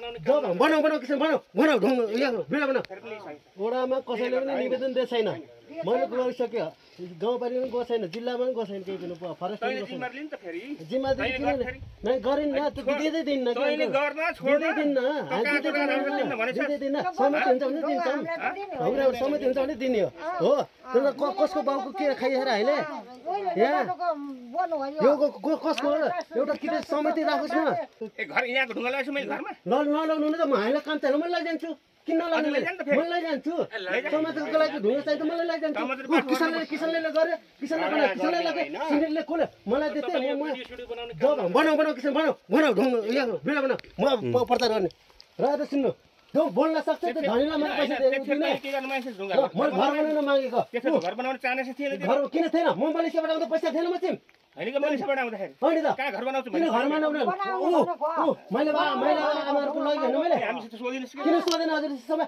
बनाऊ बनाऊ किसान बनाऊ बनाऊ ढुङ्ग यहाँ बिडा बनाऊ वडामा कसैले पनि निवेदन दिएको छैन मैले गइसक्यो गाउँपालिकामा गएको छैन जिल्लामा पनि गएको छैन केही पनि फरेस्टमा जिम्मेदारी किन नै गरिन्न दिँदै दिन्न दिँदै दिन्न सहमति हुन्छ भने दिन्छौँ हाम्रो सहमति हुन्छ भने दिने हो कसको बाउको के खाइएर अहिले यहाँ यो कसको एउटा किन सहमति राखोस् न नलाउनु न त म हामीलाई काम छैन मैले लैजान्छु किन नलाउनु मैले लैजान्छु समाजको लागि ढुङ्गा चाहिन्छ मलाई लैजान्छु किसानले गर्यो किसानले लगे सिनेटले खोल्यो मलाई बनाऊ बनाऊ किसान बनाऊ बनाऊ ढुङ्गा यहाँ बिडा बनाऊ म प्रचार गर्ने र त सुन्नु त्यो बोल्न सक्छ त्यो धनीलाई मैले पैसा दिएको मैले घर बनाउन मागेको घर बनाउन चाहने थिएन घर किन थिएन म मलेसियाबाट आउँदा पैसा थिएन म चाहिँ हैन के मलेसियाबाट आउँदाखेरि होइन त कहाँ घर बनाउँछु किन घर बनाउने मैले आमाहरूको लागि होइन मैले हामीसित सोधिनुहोस् किन सोधेन हजुर समय